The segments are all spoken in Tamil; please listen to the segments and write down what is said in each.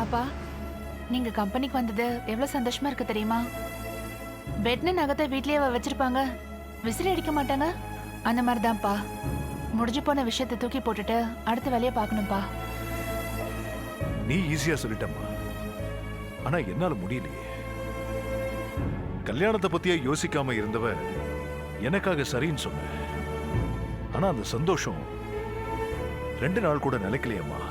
அப்பா, நீங்க கம்பெனிக்கு வந்தது எவ்வளவு சந்தோஷமா இருக்கு தெரியுமா? பெட்ன நகத்தை வீட்லயே வச்சிருப்பாங்க, விசிறி அடிக்க மாட்டாங்க. அந்த மாதிரிதான்ப்பா. முடிஞ்சு போன விஷயத்தை தூக்கி போட்டுட்டு அடுத்த வேலையை பார்க்கணும்ப்பா. நீ ஈஸியா சொல்லிட்டம்மா, ஆனா என்னால முடியலையே. கல்யாணத்தை பத்தியே யோசிக்காம இருந்தவ எனக்காக சரின்னு சொன்ன. ஆனா அந்த சந்தோஷம் 2 நாள் கூட நிலைக்கலையம்மா.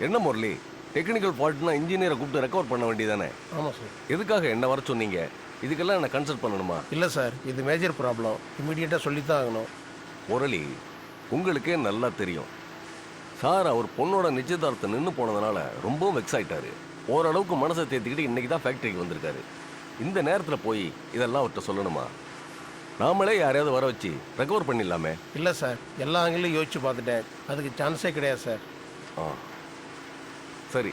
என்ன முரளி, டெக்னிக்கல் ஃபால்ட்னா இன்ஜினியரை கூப்பிட்டு ரெக்கவர் பண்ண வேண்டியதானே? ஆமாம் சார். எதுக்காக என்ன வர சொன்னீங்க? இதுக்கெல்லாம் என்ன கன்சல்ட் பண்ணணுமா? இல்லை சார், இது மேஜர் ப்ராப்ளம், இமீடியட்டாக சொல்லித்தான் ஆகணும். முரளி, உங்களுக்கே நல்லா தெரியும் சார், அவர் பொண்ணோட நிச்சயதார்த்தம் நின்று போனதுனால ரொம்பவும் வெக்ஸ் ஆயிட்டாரு. ஓரளவுக்கு மனசை தேர்த்திக்கிட்டு இன்னைக்கு தான் ஃபேக்ட்ரிக்கு வந்திருக்காரு. இந்த நேரத்தில் போய் இதெல்லாம் அவர்கிட்ட சொல்லணுமா? நாமளே யாரையாவது வர வச்சு ரெக்கவர் பண்ணிடலாமே. இல்லை சார், எல்லா ஆங்கிலும் யோசிச்சு பார்த்துட்டேன், அதுக்கு சான்ஸே கிடையாது சார். ஆ சரி,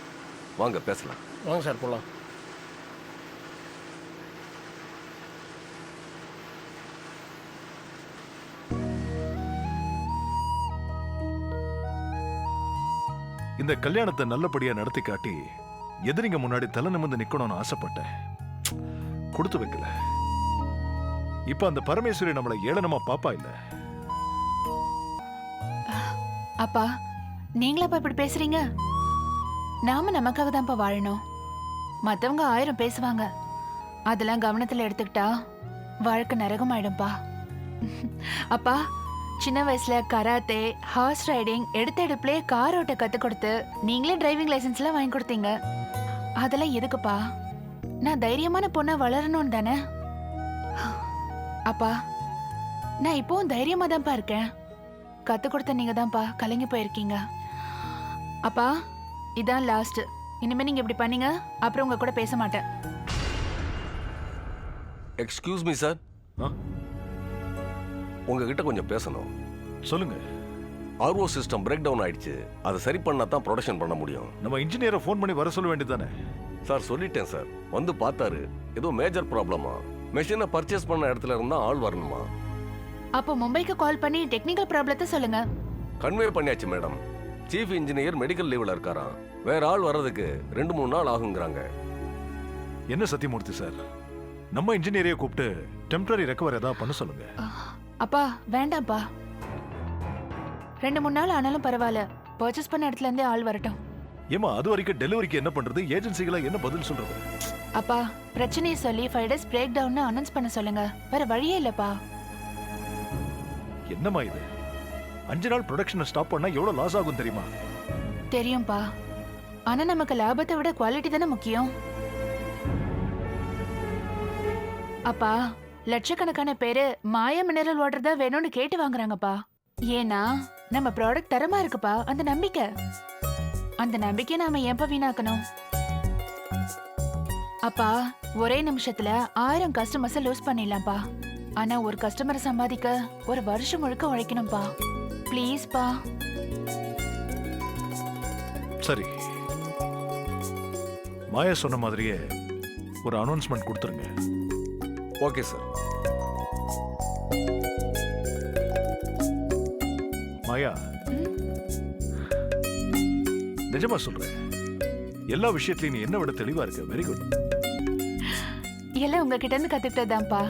வாங்க பேசலாம். வாங்க சார், போகலாம். இந்த கல்யாணத்தை நல்லபடியா நடத்தி காட்டி எதிரிங்க முன்னாடி தலை நிமிர்ந்து நிக்கணும்னு ஆசைப்பட்டேன். கொடுத்து வைக்கல. இப்ப அந்த பரமேஸ்வரி நம்மளை ஏளனமா பாப்பா இல்ல. அப்பா, நீங்களாப்பா இப்படி பேசுறீங்க? நாம நமக்காக தான்ப்பா வாழணும். மத்தவங்க 1000 பேசுவாங்க, அதெல்லாம் கவனத்துல எடுத்துக்கிட்டா வாழ்க்கை நரகம் ஆயிடும்பா. அப்பா, சின்ன வயசுல கராத்தே, ஹார்ஸ் ரைடிங், எடுத்தெடுப்புலே கார் ஓட்ட கத்து கொடுத்து நீங்களே டிரைவிங் லைசன்ஸ்லாம் வாங்கி கொடுத்தீங்க. அதெல்லாம் எதுக்குப்பா? நான் தைரியமான பொண்ணா வளரணும்னு தானே. அப்பா, நான் இப்போவும் தைரியமா தான்ப்பா இருக்கேன். கத்து கொடுத்த நீங்க தான்ப்பா கலங்கி போயிருக்கீங்க. அப்பா, இதான் லாஸ்ட். இனிமே நீங்க இப்படி பண்ணீங்க அப்புறம் உங்க கூட பேச மாட்டேன். எக்ஸ்கியூஸ் மீ சார், உங்ககிட்ட கொஞ்சம் பேசணும். சொல்லுங்க. ஆர்ஓ சிஸ்டம் பிரேக் டவுன் ஆயிடுச்சு, அதை சரி பண்ணா தான் ப்ரொடக்ஷன் பண்ண முடியும். நம்ம இன்ஜினியரை ஃபோன் பண்ணி வர சொல்ல வேண்டியதானே? சார் சொல்லிட்டேன் சார். வந்து பார்த்தாரு. ஏதோ மேஜர் ப்ராப்ளமா. மெஷினை பர்ச்சேஸ் பண்ண இடத்துல இருந்தா ஆள் வரணுமா. அப்போ மும்பைக்கு கால் பண்ணி டெக்னிக்கல் ப்ராப்ளத்தை சொல்லுங்க. கன்வே பண்ணியாச்சு மேடம். சீஃப் இன்ஜினியர் மெடிக்கல் லீவ்ல இருக்காராம். வேற ஆள் வர்றதுக்கு 2-3 நாள் ஆகுங்கிறாங்க. என்ன சத்தியமூர்த்தி சார், நம்ம இன்ஜினியரையே கூப்பிட்டு டெம்பரரி ரெக்கவர் ஏதாவது பண்ண சொல்லுங்க. அப்பா வேண்டாம்ப்பா, 2-3 நாள் ஆனாலும் பரவாயில்ல, பர்ச்சேஸ் பண்ண இடத்துல இருந்தே ஆள் வரட்டும். ஏமா அது வரைக்கும் டெலிவரிக்கு என்ன பண்றது? ஏஜென்சிகளை என்ன பதில் சொல்றது? அப்பா பிரச்சனையை சொல்லி 5 days பிரேக் டவுன் அனௌன்ஸ் பண்ண சொல்லுங்க. வேற வழியே இல்லப்பா. என்னம்மா இது? 5 நாள் ப்ரொடக்ஷனை ஸ்டாப் பண்ணா எவ்வளவு லாஸ் ஆகும் தெரியுமா? தெரியும்பா, ஆனா நமக்கு லாபத்தை விட குவாலிட்டி தானே முக்கியம். அப்பா லட்சக்கணக்கான பேரு மாயா மினரல் வாட்டர் தான் வேணும்னு கேட்டு வாங்குறாங்கப்பா. ஏன்னா நம்ம ப்ராடக்ட் தரமா இருக்குப்பா. அந்த நம்பிக்கை நாம ஏன்பா வீணாக்கணும்? அப்பா ஒரே நிமிஷத்துல 1000 கஸ்டமர்ஸ் லூஸ் பண்ணிடலாம்ப்பா. ஆனா ஒரு கஸ்டமரை சம்பாதிக்க ஒரு வருஷம் முழுக்க உழைக்கணும்ப்பா. ப்ளீஸ் பா. சரி, மாயா சொன்ன மாதிரியே ஒரு அனௌன்ஸ்மெண்ட் கொடுத்துருங்க. Okay sir. மாயா, நிஜமா சொல்றேன், எல்லா விஷயத்திலயும் நீ என்ன விட தெளிவா இருக்க. Very good. எல்லாம் உங்ககிட்ட இருந்து கத்துக்கிட்டதான்ப்பா.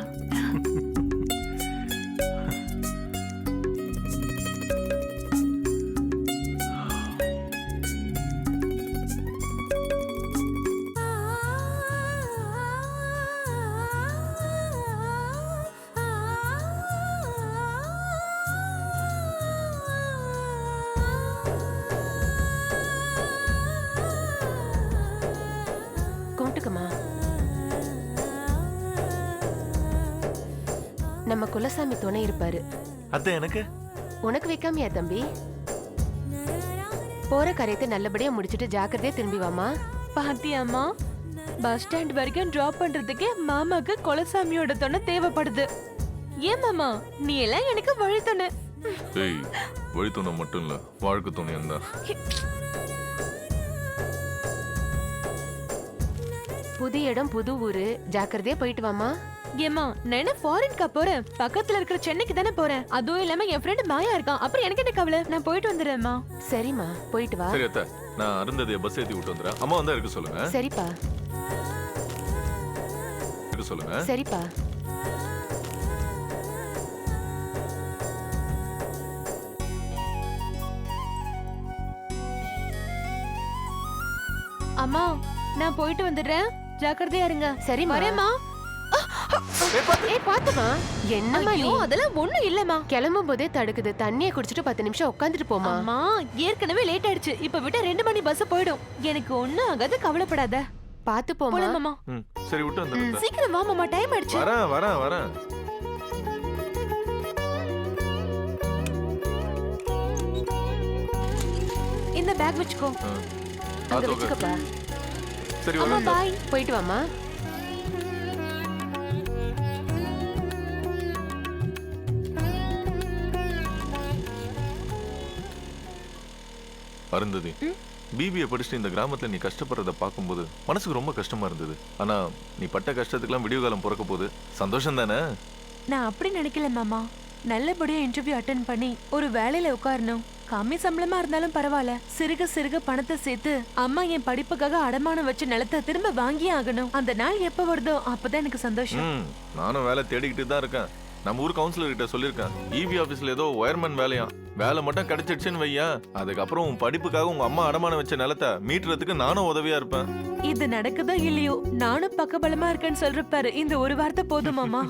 கும்பிட்டுக்கம்மா. நம்ம குலசாமி துணை இருப்பாரு. அத்தை எனக்கு உனக்கு வைக்காமையா தம்பி? போற காரியத்தை நல்லபடியா முடிச்சிட்டு ஜாக்கிரதையா திரும்பி வாமா. பாத்தியாமா, பஸ் ஸ்டாண்ட் வரைக்கும் டிராப் பண்றதுக்கு மாமாக்கு குலசாமியோட துணை தேவைப்படுது. ஏன் மாமா, நீ எல்லாம் எனக்கு வழி துணை. ஏய், வழித்துணை மட்டும் இல்ல, வாழ்க்கை துணையும் தான். புது இடம் புது ஊரு, ஜாக்கிரதையா போயிட்டு வாமா. ஏமா, நான் என்ன ஃபாரின்கா போறேன்? பக்கத்துல இருக்கிற சென்னைக்கு தானே போறேன். அதுவும் இல்லாம என் ஃப்ரெண்ட் மாயா இருக்கான். அப்புறம் எனக்கு என்ன கவலை? நான் போயிட்டு வந்துடுறேன்மா. சரிம்மா, போயிட்டு வா. சரி அத்தை, நான் அருந்ததிய பஸ் ஏத்தி விட்டு வந்துடுறேன். அம்மா வந்தா இருக்க சொல்லுங்க. சரிப்பா. இருக்க சொல்லுங்க. சரிப்பா. அம்மா, நான் போயிட்டு வந்துடுறேன். ஜாக்கிரதையா இருங்க. சரிம்மா. வரேம்மா. ஏய் பாத்துமா. என்னம்மா நீ? ஐயோ, அதெல்லாம் ஒண்ணும் இல்லம்மா. கிளம்பும் போதே தடுக்குது. தண்ணியை குடிச்சிட்டு 10 நிமிஷம் உட்காந்துட்டு போமா. அம்மா, ஏற்கனவே லேட் ஆயிடுச்சு. இப்ப விட்டா 2 மணி பஸ் போயிடும். எனக்கு ஒண்ணும் ஆகாது, கவலைப்படாத. பாத்து போமா. போலாம் மாமா. ம், சரி விட்டு வந்துடுறேன். சீக்கிரம் வா மாமா, டைம் ஆயிடுச்சு. வரேன். இந்த பேக் வச்சுக்கோ. அங்க வச்சுக்கப்பா. சரி அம்மா வரேன். பாய். போயிட்டு வாமா. அருந்ததி, பிபிஏ படிச்சுட்டு இந்த கிராமத்துல நீ கஷ்டப்படுறத பார்க்கும்போது மனசுக்கு ரொம்ப கஷ்டமா இருந்தது. ஆனா நீ பட்ட கஷ்டத்துக்குலாம் விடிவு காலம் பிறக்க போகுது. சந்தோஷம் தானே? நான் அப்படி நினைக்கல மாமா. நல்லபடியா இன்டர்வியூ அட்டென்ட் பண்ணி ஒரு வேலையில உட்காரணும். கம்மி சம்பளமா இருந்தாலும் பரவாயில்ல. சிறுக சிறுக பணத்தை சேர்த்து அம்மா என் படிப்புக்காக அடமானம் வச்சு நிலத்தை திரும்ப வாங்கியே ஆகணும். அந்த நாள் எப்ப வருதோ அப்பதான் எனக்கு சந்தோஷம். நானும் வேலை தேடிக்கிட்டு தான் இருக்கேன். நம்ம ஊர் கவுன்சிலர் கிட்ட சொல்லியிருக்கேன். இபி ஆபீஸ்ல ஏதோ ஒயர்மேன் வேலையா. வேலை மட்டும் கிடைச்சிடுச்சுன்னு வையா, அதுக்கப்புறம் உன் படிப்புக்காக உங்க அம்மா அடமானம் வச்ச நிலத்தை மீட்டுறதுக்கு நானும் உதவியா இருப்பேன். இது நடக்குதோ இல்லையோ, நானும் பக்கபலமா இருக்கேன்னு சொல்றப்பாரு. இந்த ஒரு வார்த்தை போதும் மாமா.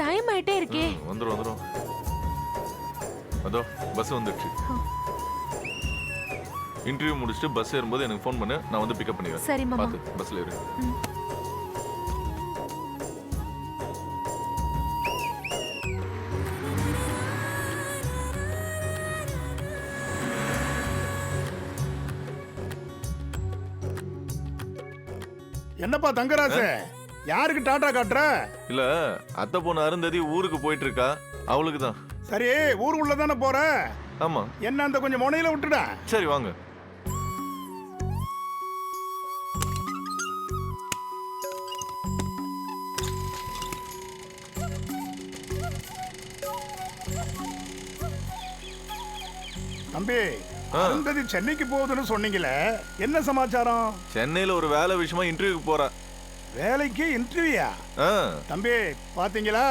டைம் ஆயிட்டே இருக்கே. வந்துரும் அதோ பஸ் வந்துடுச்சு. இன்டர்வியூ முடிச்சுட்டு பஸ் ஏறும்போது எனக்கு ஃபோன் பண்ணு, நான் வந்து பிக்கப் பண்ணிடுறேன். சரி மாமா. பார்த்து பஸ்ல ஏறு. என்னப்பா தங்கராசு, யாருக்கு டாடா காட்டுற? இல்ல அத்தை பொண்ணு அருந்ததி ஊருக்கு போயிட்டு இருக்கா, அவளுக்கு தான். சரி, ஊருக்குள்ள தானே போற? ஆமா. என்ன அந்த கொஞ்சம் முனையில விட்டுடா. சரி வாங்க. தம்பி, அருந்ததி சென்னைக்கு போகுதுன்னு சொன்னீங்களே, என்ன சமாச்சாரம்? சென்னையில ஒரு வேலை விஷயமா இன்டர்வியூக்கு போறா. வேலைக்கு இன்டர்வியூயா? ஆ, தம்பி பாத்தீங்களா,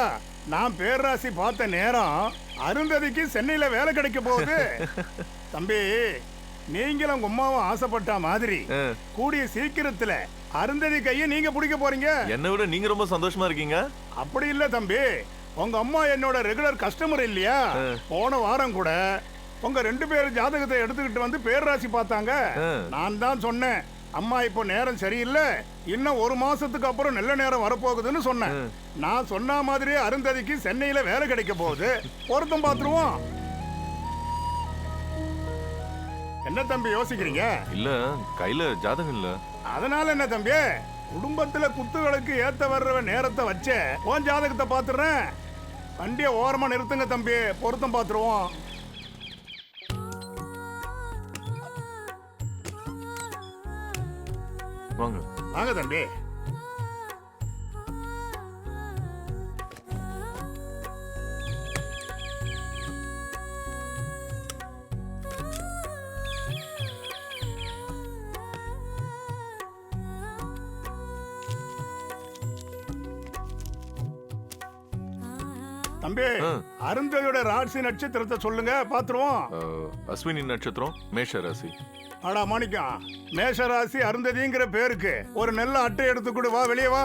நான் பேர்ராசி பார்த்த நேரம் அருந்ததிக்கு சென்னையில வேலை கிடைக்க போகுது. தம்பி, நீங்களும் உங்க அம்மாவும் ஆசைப்பட்ட மாதிரி ஆ. கூடிய சீக்கிரத்துல அருந்ததி கையை நீங்க பிடிக்க போறீங்க. என்னை விட நீங்க ரொம்ப சந்தோஷமா இருக்கீங்க. அப்படி இல்ல தம்பி, உங்க அம்மா என்னோட ரெகுலர் கஸ்டமர் இல்லையா? போன வாரம் கூட உங்க 2 பேர் ஜாதகத்தை எடுத்துக்கிட்டு வந்து பேர்ராசி பார்த்தாங்க. நான் தான் சொன்னேன், அம்மா இப்போ நேரம் சரியில்லை, இன்னும் 1 மாசத்துக்கு அப்புறம் நல்ல நேரம் வரப்போகுதுன்னு சொன்னேன். நான் சொன்ன மாதிரியே அருந்ததிக்கு சென்னையில வேலை கிடைக்க போகுது. பொருத்தம் பார்த்துருவோம். என்ன தம்பி யோசிக்கிறீங்க? இல்ல கையில ஜாதகம் இல்ல. அதனால என்ன தம்பி, குடும்பத்துல குத்துகளுக்கு ஏத்த வர்ற நேரத்தை வச்சு உன் ஜாதகத்தை பார்த்துறேன். வண்டியை ஓரமா நிறுத்துங்க தம்பி, பொருத்தம் பார்த்துருவோம். வாங்க வாங்க தம்பி. தம்பி, அருந்ததியோட ராசி நட்சத்திரத்தை சொல்லுங்க, பாத்துருவோம். அஸ்வினி நட்சத்திரம், மேஷ ராசி. ஆடா மாணிக்கம், மேஷராசி அருந்ததிங்கிற பேருக்கு ஒரு நல்ல அட்டை எடுத்து கொடு. வா, வெளியே வா.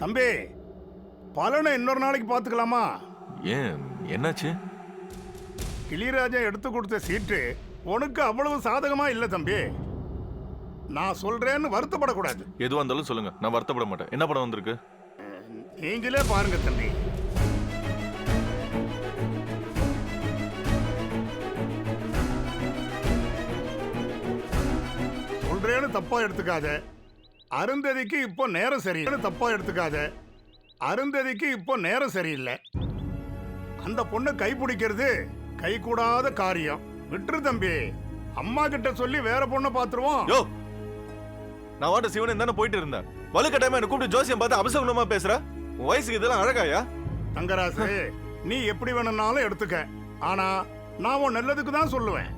தம்பி, பலனை இன்னொரு நாளைக்கு பார்த்துக்கலாமா? ஏன் என்னாச்சு? கிளிராஜா எடுத்து கொடுத்த சீட்டு உனக்கு அவ்வளவு சாதகமா இல்ல தம்பி. நான் சொல்றேன்னு வருத்தப்படக்கூடாது. எதுவா இருந்தாலும் சொல்லுங்க, நான் வருத்தப்பட மாட்டேன். என்ன படம் வந்திருக்கு? நீங்களே பாருங்க தம்பி. சொல்றேன்னு தப்பா எடுத்துக்காத. அருந்ததிக்கு இப்போ நேரம் சரியில்லை. தப்பா எடுத்துக்காத. அருந்ததிக்கு இப்போ நேரம் சரியில்லை. அந்த பொண்ணை கைப்பிடிக்கிறது கை கூடாத காரியம். விட்டுரு தம்பி, அம்மா கிட்ட சொல்லி வேற பொண்ணை பாத்துருவோம். யோ, நான் வாட்ட சிவன் தானே போயிட்டு இருந்தேன். வலுக்கட்டாயமா என்ன கூப்பிட்டு ஜோசியம் பார்த்து அபசகுணமா பேசுற. உன் வயசுக்கு இதெல்லாம் அழகாயா? தங்கராசு, நீ எப்படி வேணும்னாலும் எடுத்துக்க. ஆனா நான் உன் நல்லதுக்கு தான் சொல்லுவேன்.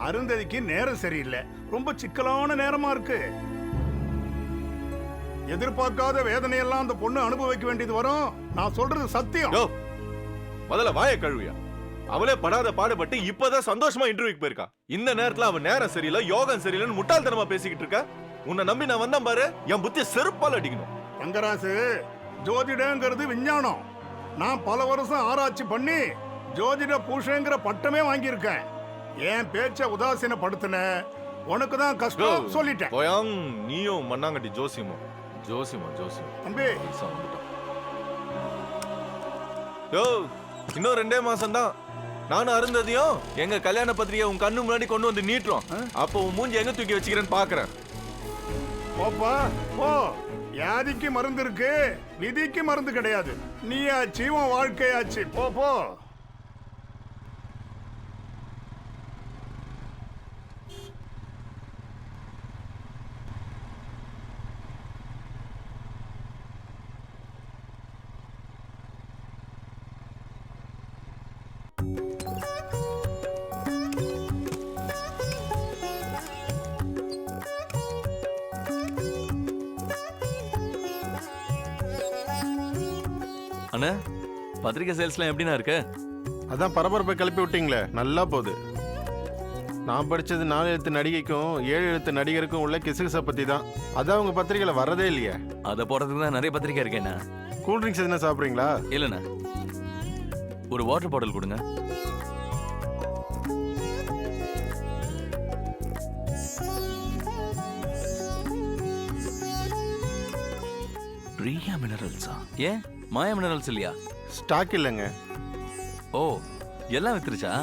அருந்ததிக்கு நேரம் சரியில்லை, ரொம்ப சிக்கலான நேரமா இருக்கு. எதிர்பார்க்காத வேதனையெல்லாம் அந்த பொண்ணு அனுபவிக்க வேண்டியது வரும். நான் சொல்றது சத்தியம். யோ, முதல்ல வாய கழுவியா. அவளே படாத பாடுபட்டு இப்பதான் சந்தோஷமா இன்டர்வியூக்கு போயிருக்கா. இந்த நேரத்துல அவன் நேரம் சரியில்லை, யோகம் சரியில்லைன்னு முட்டாள்தனமா பேசிக்கிட்டு இருக்க. உன்னை நம்பி நான் வந்தேன் பாரு, என் புத்திய செருப்பால் அடிக்கணும். தங்கராசு, ஜோதிடங்கிறது விஞ்ஞானம். நான் பல வருஷம் ஆராய்ச்சி பண்ணி ஜோதிட பூஷங்கிற பட்டமே வாங்கியிருக்கேன். என் பேச்ச உதாசீனப்படுத்தின உனக்கு தான் கஷ்டம் சொல்லிட்டேன். போயாங், நீயும் மண்ணாங்கட்டி ஜோசியமும். ஜோசியமா ஜோசியம் தம்பி, யோ, இன்னும் 2 மாசம் தான். நானும் அருந்ததையும் எங்க கல்யாண பத்திரிகை உன் கண்ணு முன்னாடி கொண்டு வந்து நீட்டுறோம். அப்போ உன் மூஞ்சி எங்க தூக்கி வச்சுக்கிறேன்னு பாக்குறேன். போப்பா போ. வியாதிக்கு மருந்து இருக்கு, விதிக்கு மருந்து கிடையாது. நீயாச்சு உன் வாழ்க்கையாச்சு. போ போ. அண்ணா, பத்திரிக்கை சேல்ஸ்லாம் எப்படிண்ணா இருக்கு? அதான் பரபரப்பை கிளப்பி விட்டீங்களே, நல்லா போகுது. நான் படிச்சது 4 எழுத்து நடிகைக்கும் 7 எழுத்து நடிகருக்கும் உள்ள கிசுகிசை பத்தி தான். அதான் உங்க பத்திரிகையில வரதே இல்லையே. அதை போடுறதுக்கு தான் நிறைய பத்திரிக்கை இருக்கேண்ணா. கூல் ட்ரிங்க்ஸ் எதுனா சாப்பிட்றீங்களா? இல்லைண்ணா, ஒரு வாட்டர் பாட்டில் கொடுங்க. பிரியா மினரல்ஸா? ஏன் மாயா மினரல்ஸ் இல்லையா? ஸ்டாக் இல்லைங்க. ஓ, எல்லாம் வித்துருச்சா?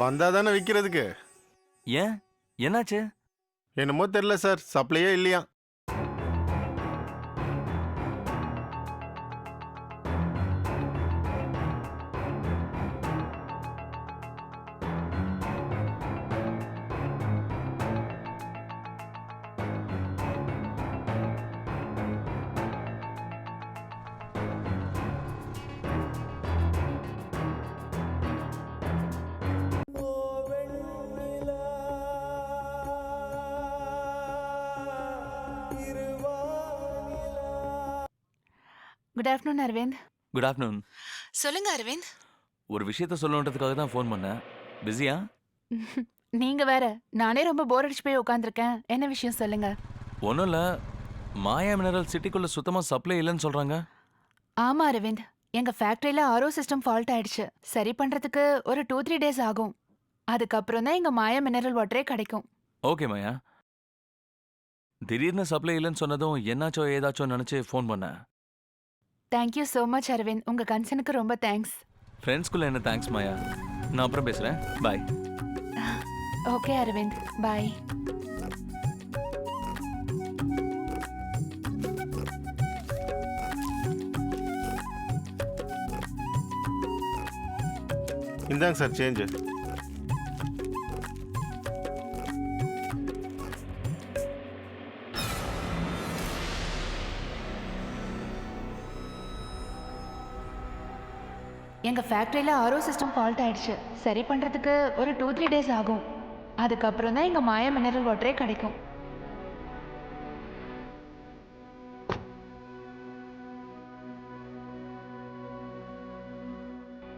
வந்தா தானே விற்கிறதுக்கு. ஏன், என்னாச்சு? என்னமோ தெரியல சார், சப்ளையே இல்லையா. Good afternoon Aravind. Good afternoon. சொல்லுங்க அரவிந்த். ஒரு விஷயத்த சொல்லணுன்றதுக்காக தான் ஃபோன் பண்ணேன். பிஸியா? நீங்க வேற, நானே ரொம்ப போர் அடிச்சு போய் உட்காந்துருக்கேன். என்ன விஷயம் சொல்லுங்க. ஒன்றும் இல்லை, மாயா மினரல் சிட்டிக்குள்ள சுத்தமாக சப்ளை இல்லைன்னு சொல்கிறாங்க. ஆமா அரவிந்த், எங்க ஃபேக்டரியில ஆரோ சிஸ்டம் ஃபால்ட் ஆயிடுச்சு. சரி பண்றதுக்கு ஒரு 2-3 டேஸ் ஆகும். அதுக்கப்புறம் தான் எங்க மாயா மினரல் வாட்டரே கிடைக்கும். ஓகே மாயா. திடீர்னு சப்ளை இல்லைன்னு சொன்னதும் என்னாச்சோ ஏதாச்சோ நினச்சி ஃபோன் பண்ணேன். தேங்க்யூ ஸோ மச் அரவிந்த், உங்க கன்சர்னுக்கு ரொம்ப தேங்க்ஸ். ஃப்ரெண்ட்ஸ்குள்ள என்ன தேங்க்ஸ் மாயா. நான் அப்புறம் பேசுகிறேன். பாய். ஓகே அரவிந்த், பாய். இந்தாங்க சார் சேஞ்சு. எங்க ஃபேக்டரியில ஆரோ சிஸ்டம் ஃபால்ட் ஆயிடுச்சு. சரி பண்றதுக்கு ஒரு 2-3 டேஸ் ஆகும். அதுக்கப்புறம் தான் எங்க மாயா மினரல் வாட்டரே கிடைக்கும்.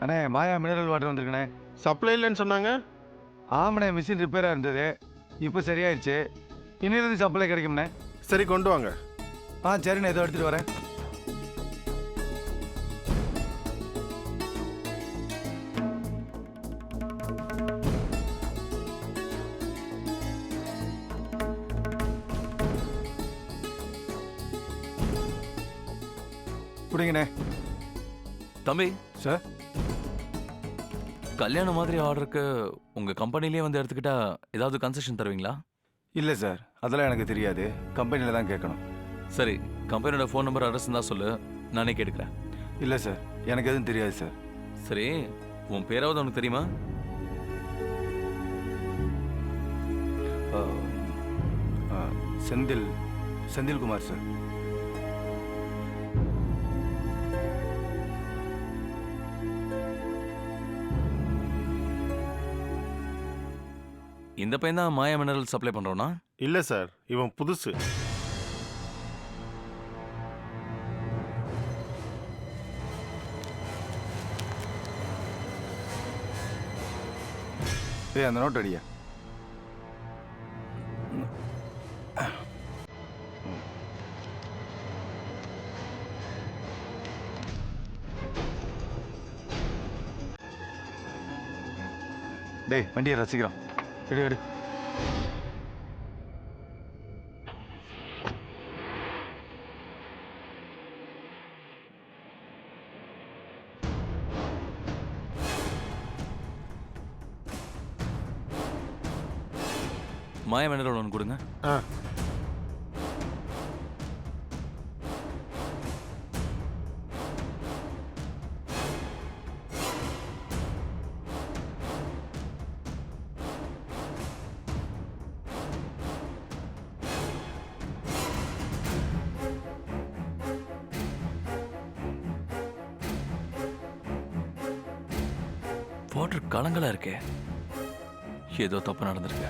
அண்ணே, மாயா மினரல் வாட்டர் வந்திருக்குண்ணே. சப்ளை இல்லைன்னு சொன்னாங்க. ஆமாண்ணே, மிஷின் ரிப்பேராக இருந்தது, இப்போ சரியாயிடுச்சு. இன்னிலிருந்து சப்ளை கிடைக்கும்ண்ணே. சரி, கொண்டு வாங்க. சரிண்ணே, ஏதோ எடுத்துகிட்டு வரேன். பிடிங்கண்ணே. தம்பி சார், கல்யாணம் மாதிரி ஆர்டருக்கு உங்கள் கம்பெனிலேயே வந்து எடுத்துக்கிட்டா ஏதாவது கன்செஷன் தருவீங்களா? இல்லை சார், அதெல்லாம் எனக்கு தெரியாது. கம்பெனியில் தான் கேட்கணும். சரி, கம்பெனியோட ஃபோன் நம்பர் அட்ரஸ் தான் சொல்லு, நானே கேட்டுக்கிறேன். இல்லை சார், எனக்கு எதுவும் தெரியாது சார். சரி, உன் பேராவது உனக்கு தெரியுமா? செந்தில்குமார் சார். இந்த பையன் தான் மாயா மினரல் சப்ளை பண்ணுறோன்னா? இல்லை சார், இவன் புதுசு. அந்த நோட் அடியா. டேய், வண்டியை ரசிக்கிறோம். எடு எடு. மாயா மினரல் ஒன்று கொடுங்க. ஆ வாட்டர் கலங்கலா இருக்கே, ஏதோ தப்பு நடந்திருக்கு.